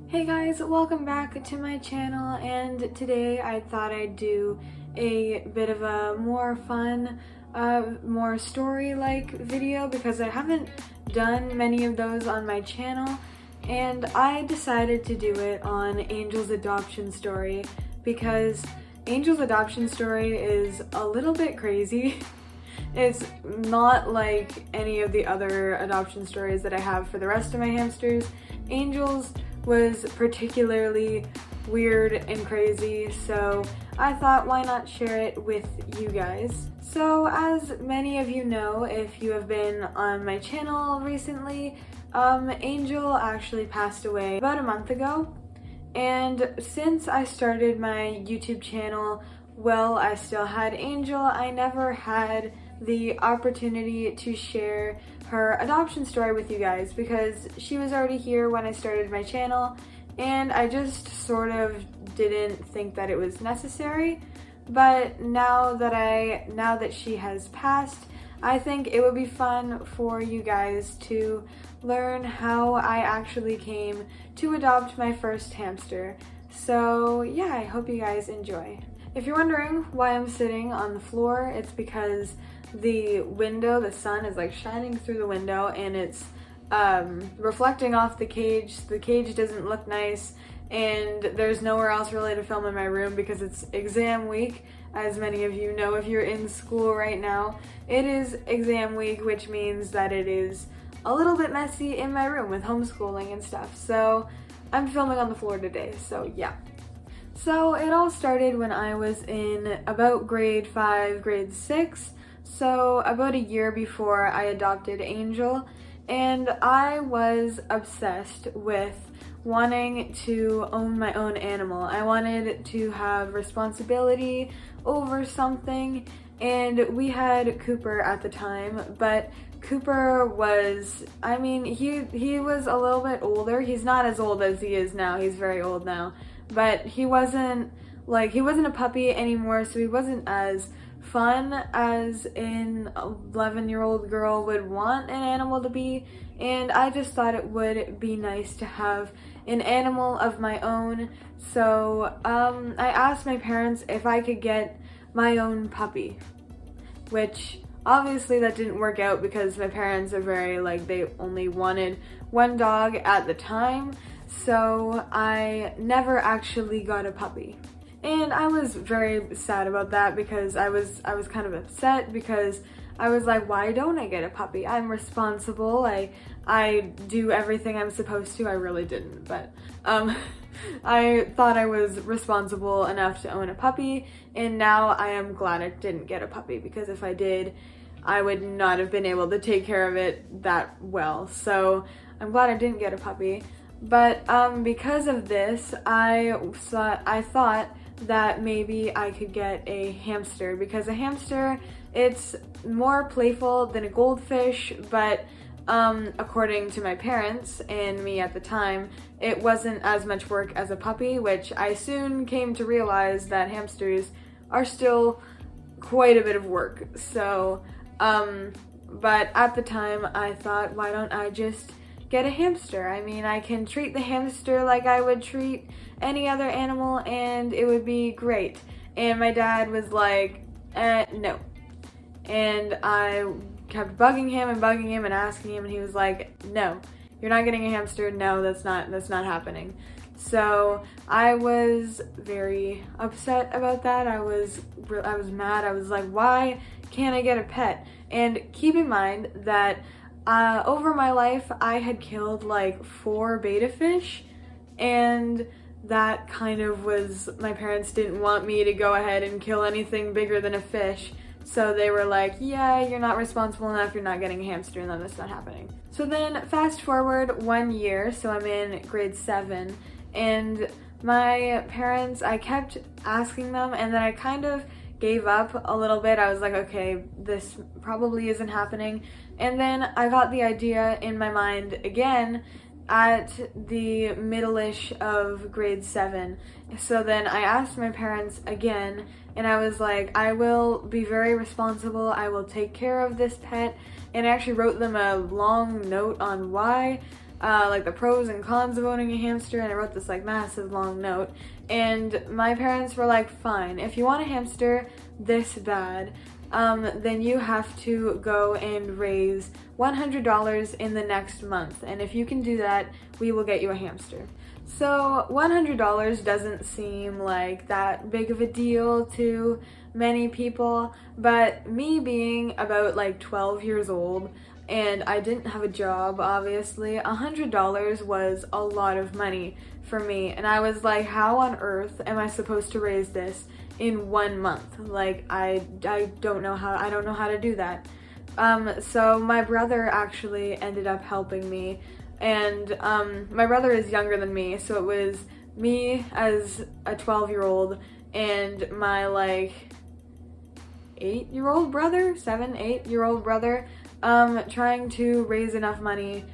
Hey guys, welcome back to my channel, and today I thought I'd do a bit of a more fun, more story-like video because I haven't done many of those on my channel, and I decided to do it on Angel's adoption story because Angel's adoption story is a little bit crazy. It's not like any of the other adoption stories that I have for the rest of my hamsters. Angel's was particularly weird and crazy, so I thought why not share it with you guys. So as many of you know, if you have been on my channel recently, Angel actually passed away about a month ago, and since I started my YouTube channel while I still had Angel, I never had the opportunity to share her adoption story with you guys because she was already here when I started my channel, and I just sort of didn't think that it was necessary. But now that she has passed, I think it would be fun for you guys to learn how I actually came to adopt my first hamster. So yeah, I hope you guys enjoy. If you're wondering why I'm sitting on the floor, it's because the window, the sun is like shining through the window and it's reflecting off the cage. The cage doesn't look nice, and there's nowhere else really to film in my room because it's exam week. As many of you know, if you're in school right now, it is exam week, which means that it is a little bit messy in my room with homeschooling and stuff. So I'm filming on the floor today, so yeah. So it all started when I was in about grade 5, grade 6, so about a year before I adopted Angel, and I was obsessed with wanting to own my own animal. I wanted to have responsibility over something, and we had Cooper at the time, but Cooper was, he was a little bit older. He's not as old as he is now, he's very old now, but he wasn't a puppy anymore, so he wasn't as fun as an 11-year-old girl would want an animal to be, and I just thought it would be nice to have an animal of my own. So I asked my parents if I could get my own puppy, which obviously that didn't work out because my parents are very they only wanted one dog at the time, so I never actually got a puppy. And I was very sad about that because I was kind of upset because I was like, why don't I get a puppy? I'm responsible. I do everything I'm supposed to. I really didn't, but I thought I was responsible enough to own a puppy, and now I am glad I didn't get a puppy because if I did, I would not have been able to take care of it that well. So I'm glad I didn't get a puppy. But because of this, I thought that maybe I could get a hamster because a hamster, it's more playful than a goldfish, but according to my parents and me at the time, it wasn't as much work as a puppy, which I soon came to realize that hamsters are still quite a bit of work. So, but at the time I thought, why don't I just get a hamster? I mean, I can treat the hamster like I would treat any other animal and it would be great. And my dad was like, no. And I kept bugging him and asking him, and he was like, no, you're not getting a hamster. No, that's not happening. So I was very upset about that. I was mad. I was like, why can't I get a pet? And keep in mind that over my life, I had killed 4 betta fish, and that kind of was, my parents didn't want me to go ahead and kill anything bigger than a fish, so they were like, yeah, you're not responsible enough, you're not getting a hamster, and then that's not happening. So then fast forward 1 year, so I'm in grade 7, and my parents, I kept asking them, and then I kind of gave up a little bit. I was like, okay, this probably isn't happening. And then I got the idea in my mind again at the middle-ish of grade 7. So then I asked my parents again, and I was like, I will be very responsible, I will take care of this pet, and I actually wrote them a long note on why like the pros and cons of owning a hamster, and I wrote this like massive long note. And my parents were like, fine, if you want a hamster this bad, then you have to go and raise $100 in the next month, and if you can do that, we will get you a hamster. So $100 doesn't seem like that big of a deal to many people, but me being about like 12 years old, and I didn't have a job, obviously, $100 was a lot of money for me, and I was like, how on earth am I supposed to raise this in 1 month? Like, I don't know how to do that. So my brother actually ended up helping me, and my brother is younger than me, so it was me as a 12-year-old and my like 8-year-old brother, 8-year-old brother, trying to raise enough money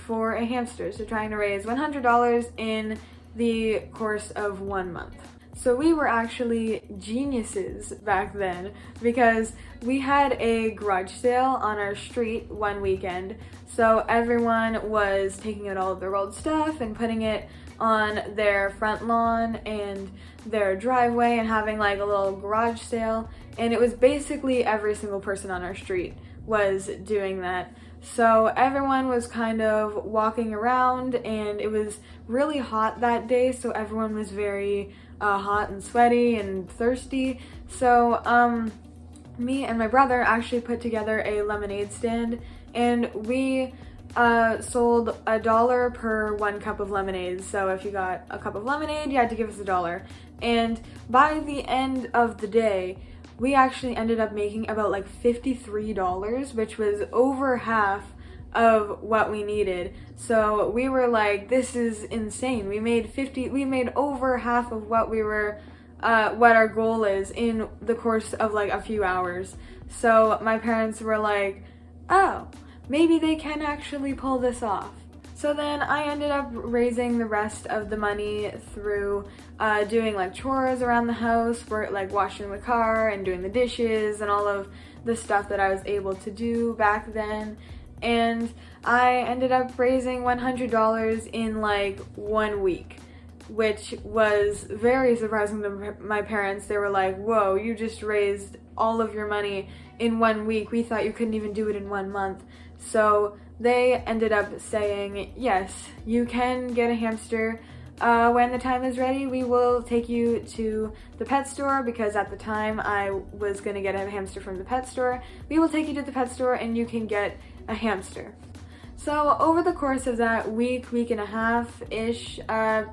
for a hamster. So trying to raise $100 in the course of 1 month. So we were actually geniuses back then because we had a garage sale on our street one weekend. So everyone was taking out all of their old stuff and putting it on their front lawn and their driveway and having like a little garage sale. And it was basically every single person on our street was doing that. So everyone was kind of walking around, and it was really hot that day, so everyone was very hot and sweaty and thirsty. So me and my brother actually put together a lemonade stand, and we sold $1 per 1 cup of lemonade. So if you got a cup of lemonade, you had to give us $1. And by the end of the day, we actually ended up making about like $53, which was over half of what we needed. So we were like, this is insane. We made over half of what we were, what our goal is in the course of like a few hours. So my parents were like, oh, maybe they can actually pull this off. So then I ended up raising the rest of the money through doing like chores around the house, like washing the car and doing the dishes and all of the stuff that I was able to do back then. And I ended up raising $100 in like 1 week, which was very surprising to my parents. They were like, whoa, you just raised all of your money in 1 week. We thought you couldn't even do it in 1 month. So they ended up saying, yes, you can get a hamster. When the time is ready, we will take you to the pet store, because at the time I was going to get a hamster from the pet store. We will take you to the pet store and you can get a hamster. So over the course of that week and a half-ish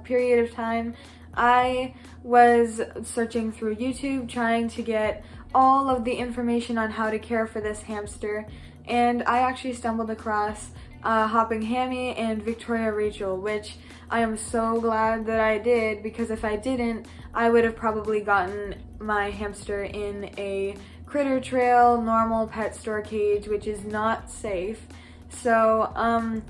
period of time, I was searching through YouTube trying to get all of the information on how to care for this hamster, and I actually stumbled across Hopping Hammy and Victoria Rachel, which I am so glad that I did, because if I didn't, I would have probably gotten my hamster in a critter trail, normal pet store cage, which is not safe. So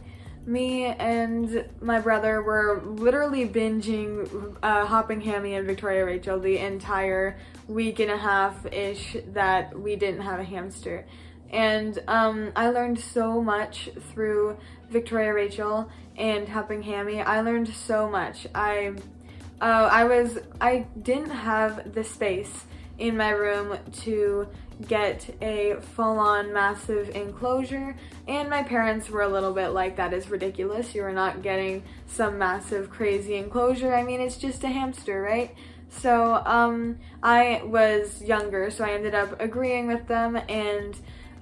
me and my brother were literally binging Hopping Hammy and Victoria Rachel the entire week and a half-ish that we didn't have a hamster. And I learned so much through Victoria Rachel and Hopping Hammy. I learned so much. I didn't have the space in my room to get a full-on massive enclosure, and my parents were a little bit like, that is ridiculous. You are not getting some massive crazy enclosure. I mean, it's just a hamster, right? So I was younger, so I ended up agreeing with them, and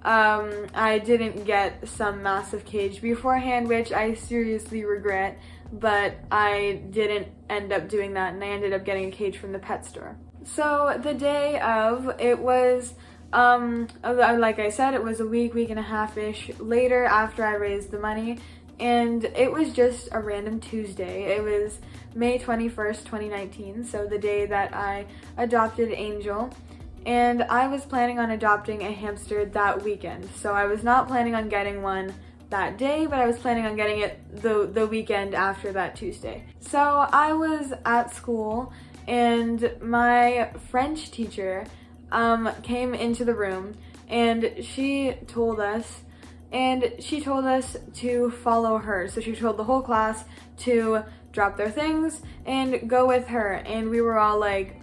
I didn't get some massive cage beforehand, which I seriously regret, but I didn't end up doing that, and I ended up getting a cage from the pet store. So the day of, it was, like I said, it was a week and a half-ish later after I raised the money, and it was just a random Tuesday. It was May 21st, 2019, so the day that I adopted Angel. And I was planning on adopting a hamster that weekend. So I was not planning on getting one that day, but I was planning on getting it the weekend after that Tuesday. So I was at school, and my French teacher came into the room, and she told us and she told us to follow her. So she told the whole class to drop their things and go with her, and we were all like,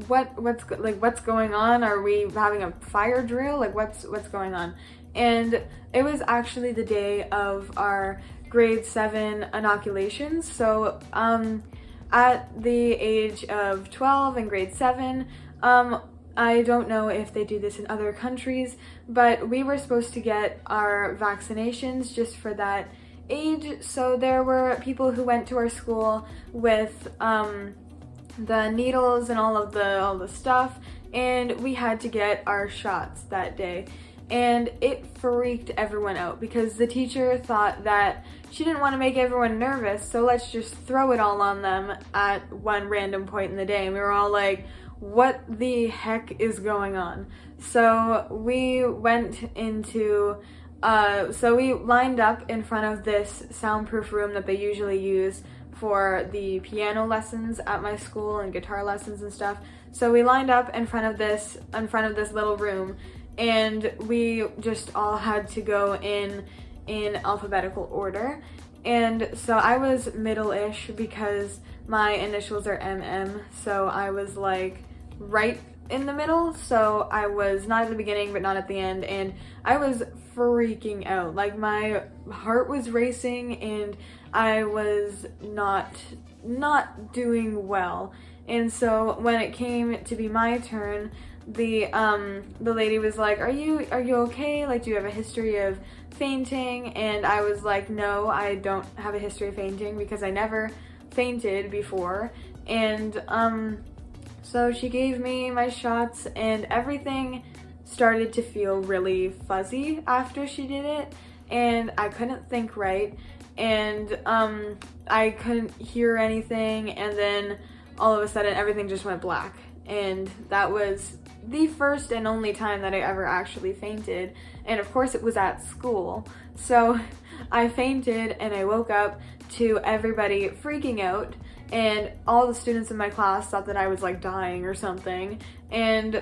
what's going on? Are we having a fire drill? Like, what's going on? And it was actually the day of our grade 7 inoculations. So at the age of 12 in grade 7, I don't know if they do this in other countries, but we were supposed to get our vaccinations just for that age. So there were people who went to our school with the needles and all the stuff, and we had to get our shots that day. And it freaked everyone out because the teacher thought that she didn't want to make everyone nervous, so let's just throw it all on them at one random point in the day. And we were all like, what the heck is going on? So we went into, so we lined up in front of this soundproof room that they usually use for the piano lessons at my school and guitar lessons and stuff. So we lined up in front of this little room, and we just all had to go in alphabetical order. And so I was middle-ish because my initials are MM, so I was like right in the middle. So I was not at the beginning but not at the end, and I was freaking out. Like, my heart was racing and I was not doing well. And so when it came to be my turn, the lady was like, are you okay? Like, do you have a history of fainting? And I was like, no, I don't have a history of fainting because I never fainted before. And so she gave me my shots, and everything started to feel really fuzzy after she did it, and I couldn't think right, and I couldn't hear anything, and then all of a sudden everything just went black. And that was the first and only time that I ever actually fainted, and of course it was at school. So I fainted and I woke up to everybody freaking out, and all the students in my class thought that I was like dying or something, and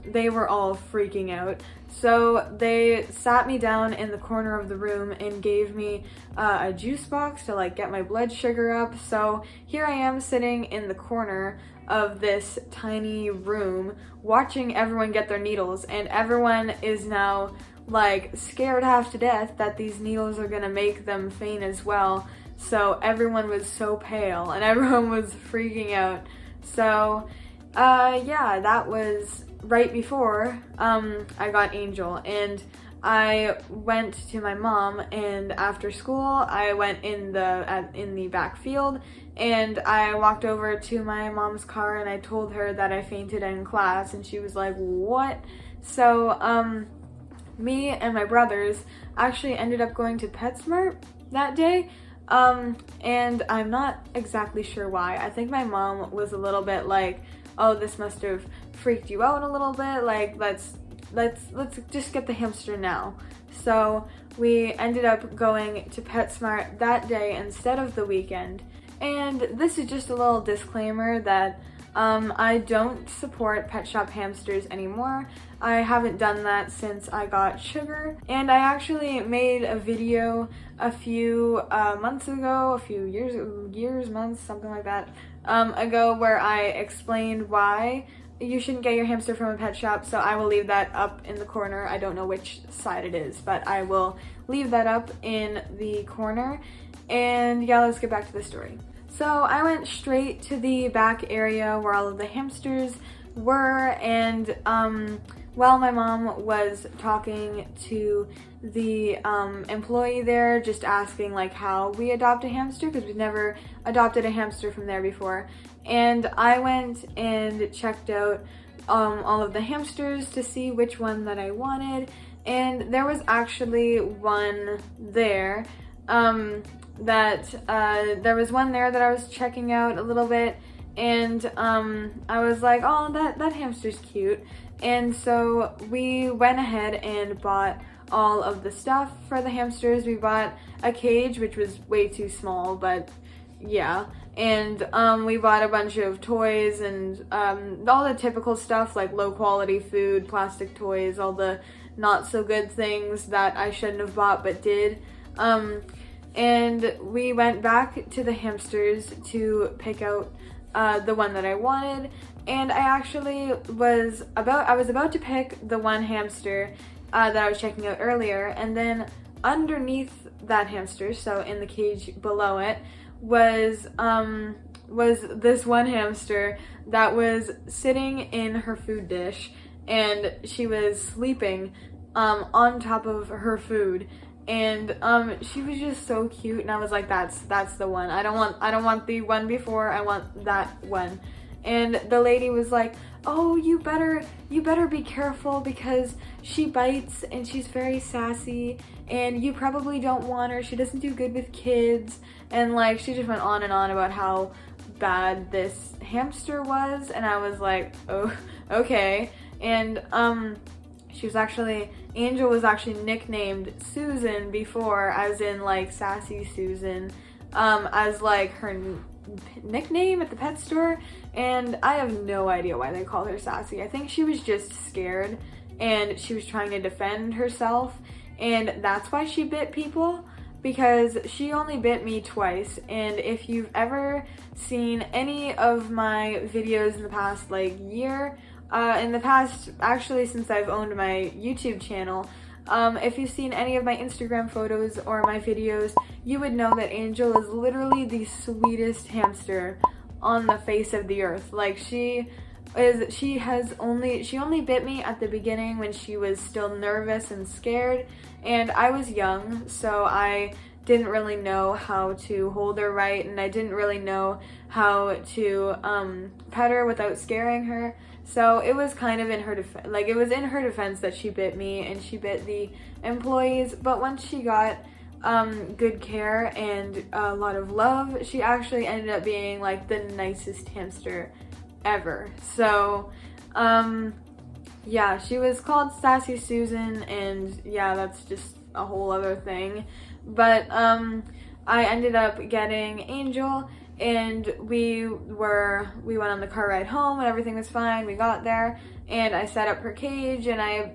they were all freaking out. So they sat me down in the corner of the room and gave me a juice box to like get my blood sugar up. So here I am sitting in the corner of this tiny room watching everyone get their needles, and everyone is now like scared half to death that these needles are gonna make them faint as well. So everyone was so pale and everyone was freaking out. So yeah, that was right before I got Angel, and I went to my mom, and after school I went in the back field, and I walked over to my mom's car and I told her that I fainted in class, and she was like, what? So me and my brothers actually ended up going to PetSmart that day. And I'm not exactly sure why. I think my mom was a little bit like, oh, this must have freaked you out a little bit, like let's just get the hamster now. So we ended up going to PetSmart that day instead of the weekend. And this is just a little disclaimer that I don't support pet shop hamsters anymore. I haven't done that since I got Sugar, and I actually made a video a few months ago, a few years, months, something like that, ago, where I explained why you shouldn't get your hamster from a pet shop. So I will leave that up in the corner. I don't know which side it is, but I will leave that up in the corner. And yeah, let's get back to the story. So I went straight to the back area where all of the hamsters were, and while my mom was talking to the employee there, just asking like how we adopt a hamster, because we've never adopted a hamster from there before. And I went and checked out all of the hamsters to see which one that I wanted, and there was actually one there. There was one there that I was checking out a little bit, and I was like, oh, that hamster's cute. And so we went ahead and bought all of the stuff for the hamsters. We bought a cage, which was way too small, but yeah. And we bought a bunch of toys and all the typical stuff like low quality food, plastic toys, all the not so good things that I shouldn't have bought but did. And we went back to the hamsters to pick out the one that I wanted, and I actually was about to pick the one hamster that I was checking out earlier, and then underneath that hamster, so in the cage below it, was this one hamster that was sitting in her food dish, and she was sleeping on top of her food. And she was just so cute, and I was like, that's the one. I don't want the one before, I want that one. And the lady was like, oh, you better be careful because she bites and she's very sassy and you probably don't want her, she doesn't do good with kids. And like, she just went on and on about how bad this hamster was, and I was like, oh, okay. And Angel was actually nicknamed Susan before, as in like Sassy Susan, as like her nickname at the pet store, and I have no idea why they called her Sassy. I think she was just scared and she was trying to defend herself, and that's why she bit people, because she only bit me twice. And if you've ever seen any of my videos in the past like year, in the past, actually since I've owned my YouTube channel, if you've seen any of my Instagram photos or my videos, you would know that Angel is literally the sweetest hamster on the face of the earth. Like, she only bit me at the beginning when she was still nervous and scared, and I was young, so I didn't really know how to hold her right, and I didn't really know how to pet her without scaring her. So it was kind of in her defense, like it was in her defense that she bit me and she bit the employees. But once she got good care and a lot of love, she actually ended up being like the nicest hamster ever. So yeah, she was called Sassy Susan, and yeah, that's just a whole other thing. But I ended up getting Angel, and we went on the car ride home and everything was fine. We got there and I set up her cage, and I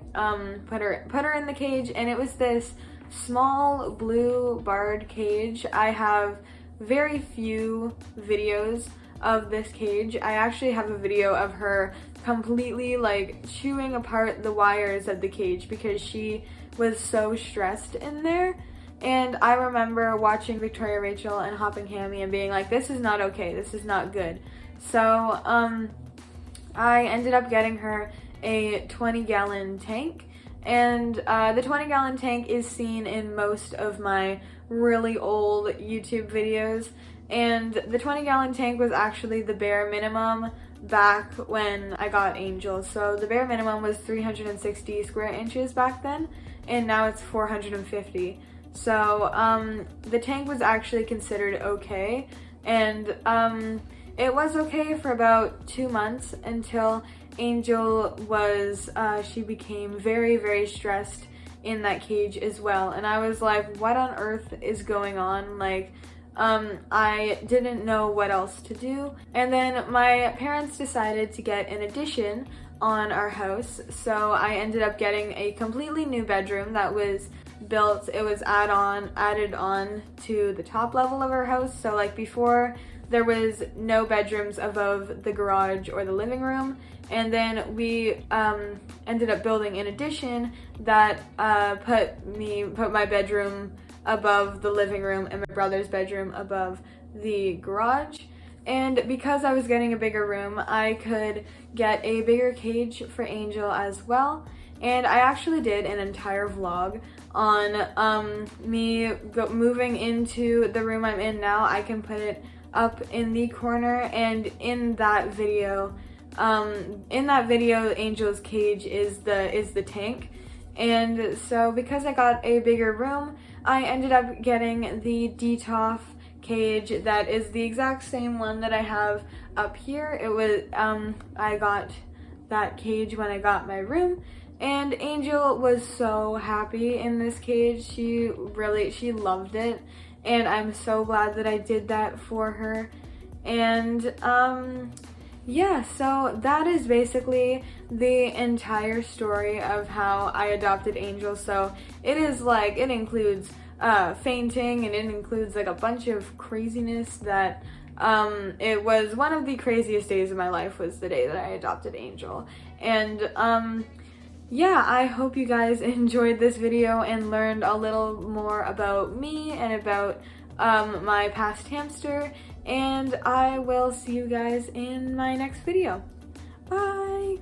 put her in the cage, and it was this small blue barred cage. I have very few videos of this cage. I actually have a video of her completely like chewing apart the wires of the cage because she was so stressed in there. And I remember watching Victoria Rachel and Hopping Hammy and being like, this is not okay, this is not good. So I ended up getting her a 20-gallon tank, and the 20-gallon tank is seen in most of my really old YouTube videos, and the 20-gallon tank was actually the bare minimum back when I got Angel. So the bare minimum was 360 square inches back then, and now it's 450. So the tank was actually considered okay, and it was okay for about 2 months until Angel was, she became very, very stressed in that cage as well. And I was like, what on earth is going on? Like, I didn't know what else to do. And then my parents decided to get an addition on our house, so I ended up getting a completely new bedroom that was built. It was added on to the top level of our house. So like before, there was no bedrooms above the garage or the living room, and then we ended up building an addition that put my bedroom above the living room and my brother's bedroom above the garage. And because I was getting a bigger room, I could get a bigger cage for Angel as well. And I actually did an entire vlog on me moving into the room I'm in now. I can put it up in the corner, and in that video, Angel's cage is the tank. And so because I got a bigger room, I ended up getting the Detolf cage that is the exact same one that I have up here. It was I got that cage when I got my room, and Angel was so happy in this cage. She loved it, and I'm so glad that I did that for her. And yeah, so that is basically the entire story of how I adopted Angel. So it is like, it includes fainting, and it includes like a bunch of craziness that it was one of the craziest days of my life was the day that I adopted Angel. And yeah, I hope you guys enjoyed this video and learned a little more about me and about my past hamster, and I will see you guys in my next video. Bye!